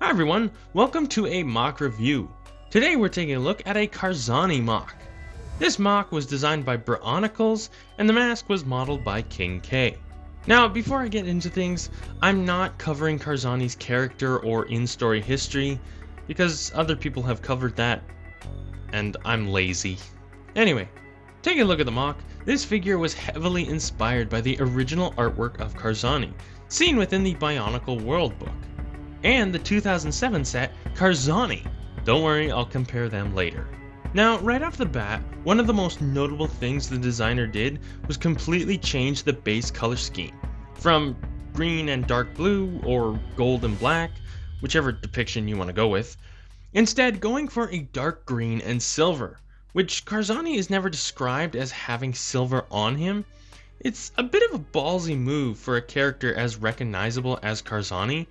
Hi everyone, welcome to a MOC review. Today we're taking a look at a Karzahni MOC. This MOC was designed by Bionicles and the mask was modeled by Khingk. Now before I get into things, I'm not covering Karzahni's character or in-story history because other people have covered that and I'm lazy. Anyway, taking a look at the MOC, this figure was heavily inspired by the original artwork of Karzahni, seen within the Bionicle World book, and the 2007 set Karzahni. Don't worry, I'll compare them later. Now, right off the bat, one of the most notable things the designer did was completely change the base color scheme, from green and dark blue, or gold and black, whichever depiction you want to go with, instead going for a dark green and silver, which Karzahni is never described as having silver on him. It's a bit of a ballsy move for a character as recognizable as Karzahni,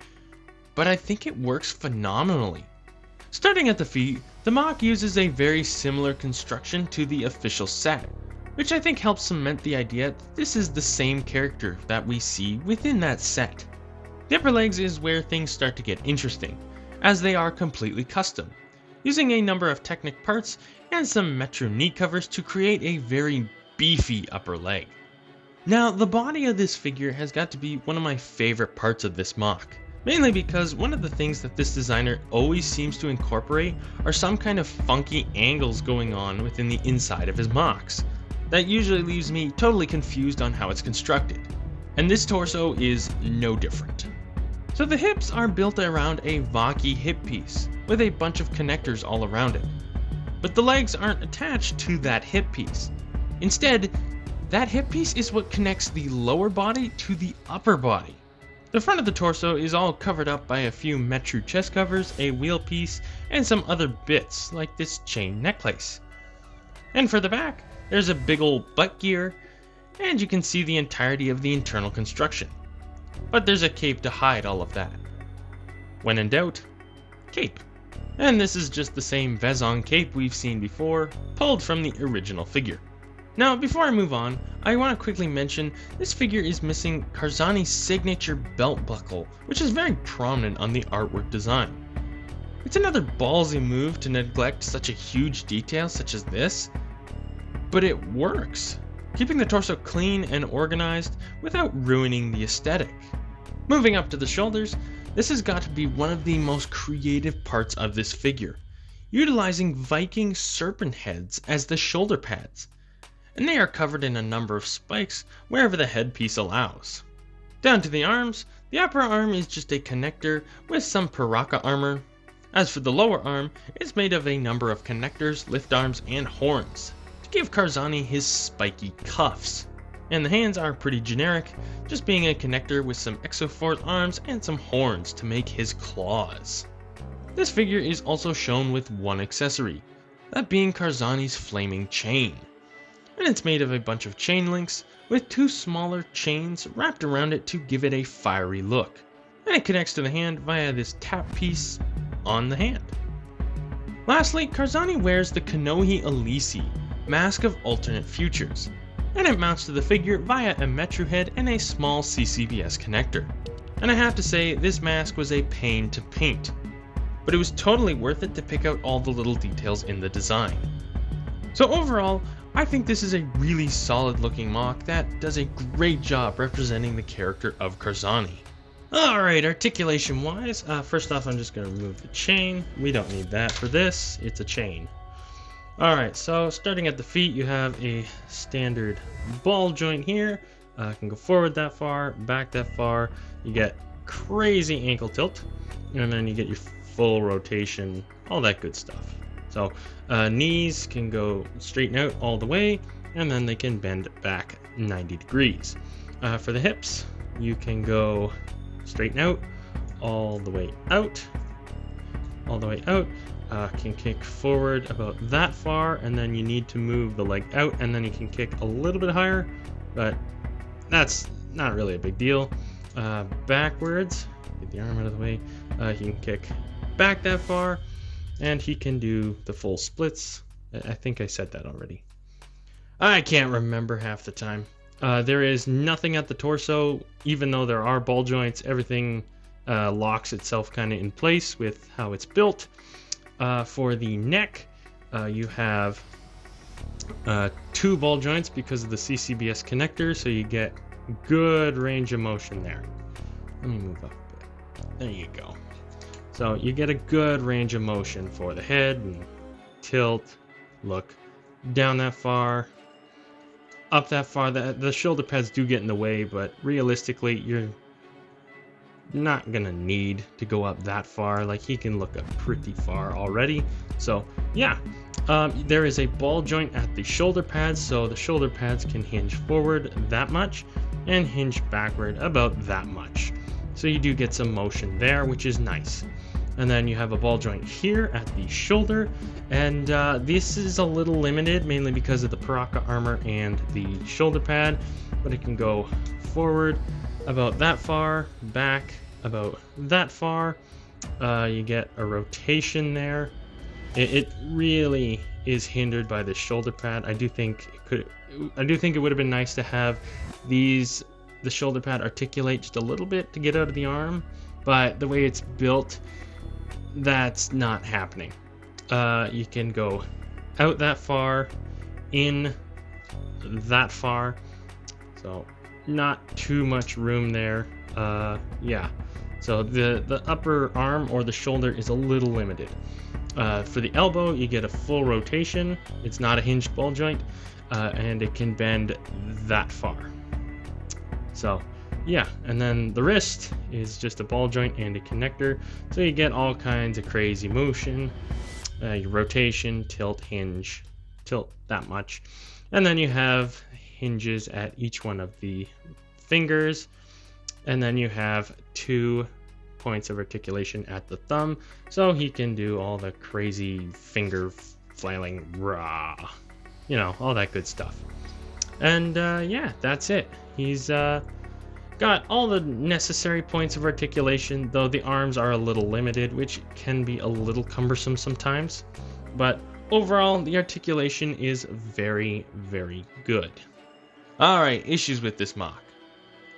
but I think it works phenomenally. Starting at the feet, the MOC uses a very similar construction to the official set, which I think helps cement the idea that this is the same character that we see within that set. The upper legs is where things start to get interesting, as they are completely custom, using a number of Technic parts and some Metro knee covers to create a very beefy upper leg. Now, the body of this figure has got to be one of my favorite parts of this MOC. Mainly because one of the things that this designer always seems to incorporate are some kind of funky angles going on within the inside of his MOCs. That usually leaves me totally confused on how it's constructed. And this torso is no different. So the hips are built around a Vaki hip piece, with a bunch of connectors all around it. But the legs aren't attached to that hip piece. Instead, that hip piece is what connects the lower body to the upper body. The front of the torso is all covered up by a few Metru chest covers, a wheel piece, and some other bits, like this chain necklace. And for the back, there's a big old butt gear, and you can see the entirety of the internal construction. But there's a cape to hide all of that. When in doubt, cape. And this is just the same Vezon cape we've seen before, pulled from the original figure. Now, before I move on, I want to quickly mention this figure is missing Karzahni's signature belt buckle, which is very prominent on the artwork design. It's another ballsy move to neglect such a huge detail such as this, but it works, keeping the torso clean and organized without ruining the aesthetic. Moving up to the shoulders, this has got to be one of the most creative parts of this figure, utilizing Viking serpent heads as the shoulder pads. And they are covered in a number of spikes wherever the headpiece allows. Down to the arms, the upper arm is just a connector with some Piraka armor. As for the lower arm, it's made of a number of connectors, lift arms, and horns to give Karzahni his spiky cuffs. And the hands are pretty generic, just being a connector with some Exoforce arms and some horns to make his claws. This figure is also shown with one accessory, that being Karzahni's flaming chain. And it's made of a bunch of chain links with two smaller chains wrapped around it to give it a fiery look. And it connects to the hand via this tap piece on the hand. Lastly, Karzahni wears the Kanohi Olisi, Mask of Alternate Futures, and it mounts to the figure via a Metru head and a small CCBS connector. And I have to say, this mask was a pain to paint, but it was totally worth it to pick out all the little details in the design. So overall, I think this is a really solid looking MOC that does a great job representing the character of Karzahni. Alright, articulation wise, first off I'm just going to remove the chain. We don't need that for this, it's a chain. Alright, so starting at the feet you have a standard ball joint here. Can go forward that far, back that far. You get crazy ankle tilt, and then you get your full rotation, all that good stuff. So knees can go straighten out all the way, and then they can bend back 90 degrees. For the hips, you can go straighten out, all the way out, can kick forward about that far, and then you need to move the leg out, and then you can kick a little bit higher, but that's not really a big deal. Backwards, get the arm out of the way, he can kick back that far, and he can do the full splits. I think I said that already. I can't remember half the time. There is nothing at the torso, even though there are ball joints. Everything locks itself kind of in place with how it's built. For the neck, you have 2 ball joints because of the CCBS connector, so you get good range of motion there. Let me move up a bit. There you go. So you get a good range of motion for the head, and tilt, look down that far, up that far. The shoulder pads do get in the way, but realistically, you're not gonna need to go up that far. Like, he can look up pretty far already. So yeah, there is a ball joint at the shoulder pads, so the shoulder pads can hinge forward that much and hinge backward about that much. So you do get some motion there, which is nice. And then you have a ball joint here at the shoulder, and this is a little limited, mainly because of the Paraka armor and the shoulder pad, but it can go forward about that far, back about that far. You get a rotation there. It really is hindered by the shoulder pad. I do think it would have been nice to have the shoulder pad articulate just a little bit to get out of the arm, but the way it's built, that's not happening. You can go out that far, in that far, so not too much room there. Yeah, so the upper arm or the shoulder is a little limited. For the elbow, you get a full rotation. It's not a hinged ball joint, and it can bend that far. So yeah, and then the wrist is just a ball joint and a connector, so you get all kinds of crazy motion. Your rotation, tilt, hinge, tilt that much, and then you have hinges at each one of the fingers, and then you have 2 points of articulation at the thumb, so he can do all the crazy finger flailing, rah, you know, all that good stuff. And yeah, that's it. He's got all the necessary points of articulation, though the arms are a little limited, which can be a little cumbersome sometimes. But overall, the articulation is very, very good. Alright, issues with this MOC.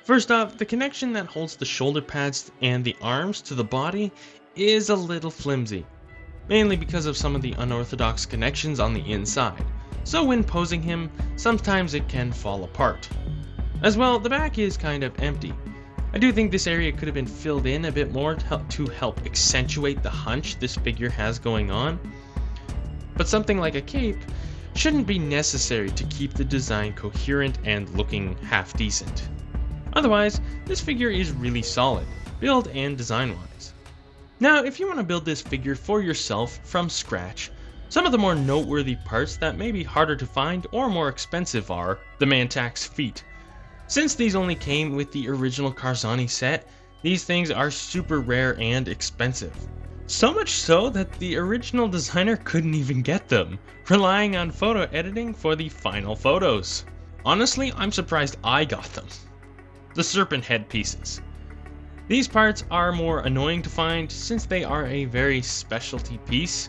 First off, the connection that holds the shoulder pads and the arms to the body is a little flimsy, mainly because of some of the unorthodox connections on the inside. So when posing him, sometimes it can fall apart. As well, the back is kind of empty. I do think this area could have been filled in a bit more to help accentuate the hunch this figure has going on. But something like a cape shouldn't be necessary to keep the design coherent and looking half decent. Otherwise, this figure is really solid, build and design-wise. Now, if you want to build this figure for yourself from scratch, some of the more noteworthy parts that may be harder to find or more expensive are the Mantak's feet. Since these only came with the original Karzahni set, these things are super rare and expensive. So much so that the original designer couldn't even get them, relying on photo editing for the final photos. Honestly, I'm surprised I got them. The serpent head pieces. These parts are more annoying to find since they are a very specialty piece,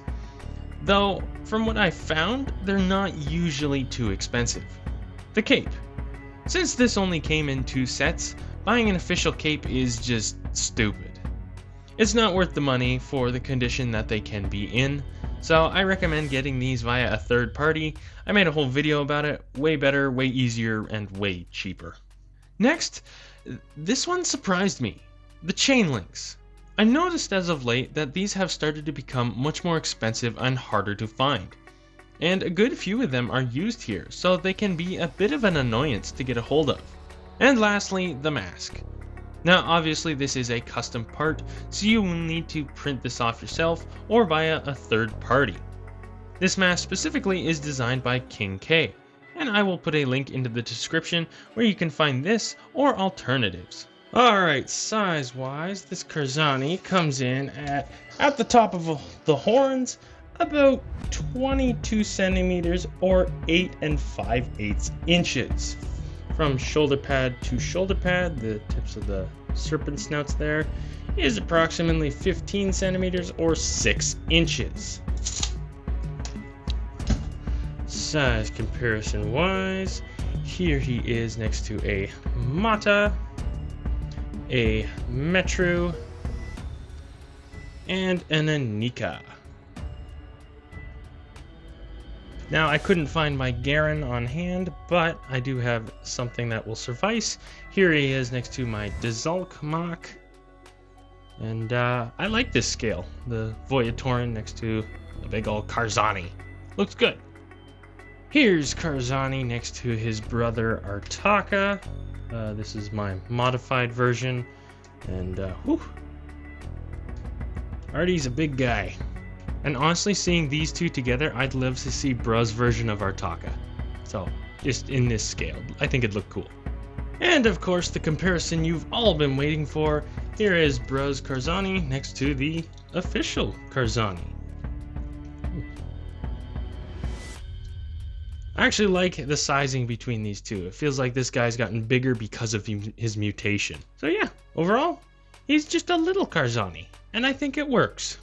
though from what I've found, they're not usually too expensive. The cape. Since this only came in 2 sets, buying an official cape is just stupid. It's not worth the money for the condition that they can be in, so I recommend getting these via a third party. I made a whole video about it, way better, way easier, and way cheaper. Next, this one surprised me, the chain links. I noticed as of late that these have started to become much more expensive and harder to find. And a good few of them are used here, so they can be a bit of an annoyance to get a hold of. And lastly, the mask. Now obviously this is a custom part, so you will need to print this off yourself or via a third party. This mask specifically is designed by Khingk, and I will put a link into the description where you can find this or alternatives. Alright, size wise, this Karzahni comes in at the top of the horns, about 22 centimeters or 8 5/8 inches. From shoulder pad to shoulder pad, the tips of the serpent snouts there is approximately 15 centimeters or 6 inches. Size comparison wise, here he is next to a Mata, a Metru, and an Anika. Now, I couldn't find my Garen on hand, but I do have something that will suffice. Here he is next to my Dazalk MOC. And I like this scale. The Voyatoran next to the big old Karzahni. Looks good. Here's Karzahni next to his brother Artaka. This is my modified version. And Artie's a big guy. And honestly, seeing these two together, I'd love to see Bruh's version of Artaka. So, just in this scale, I think it'd look cool. And of course, the comparison you've all been waiting for. Here is Bruh's Karzahni next to the official Karzahni. I actually like the sizing between these two. It feels like this guy's gotten bigger because of his mutation. So yeah, overall, he's just a little Karzahni, and I think it works.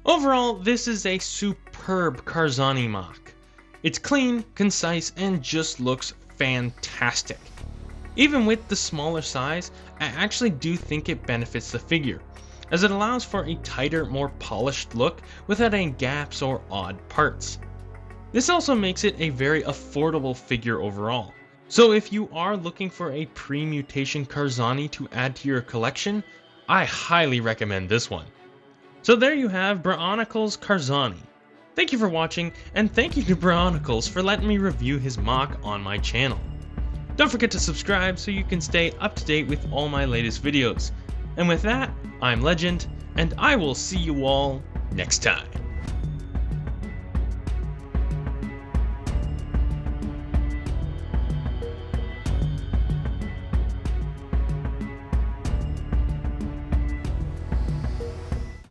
Overall, this is a superb Karzahni MOC. It's clean, concise, and just looks fantastic. Even with the smaller size, I actually do think it benefits the figure, as it allows for a tighter, more polished look without any gaps or odd parts. This also makes it a very affordable figure overall. So if you are looking for a pre-mutation Karzahni to add to your collection, I highly recommend this one. So there you have Bionicle's Karzahni. Thank you for watching, and thank you to Bionicles for letting me review his MOC on my channel. Don't forget to subscribe so you can stay up to date with all my latest videos. And with that, I'm Legend, and I will see you all next time.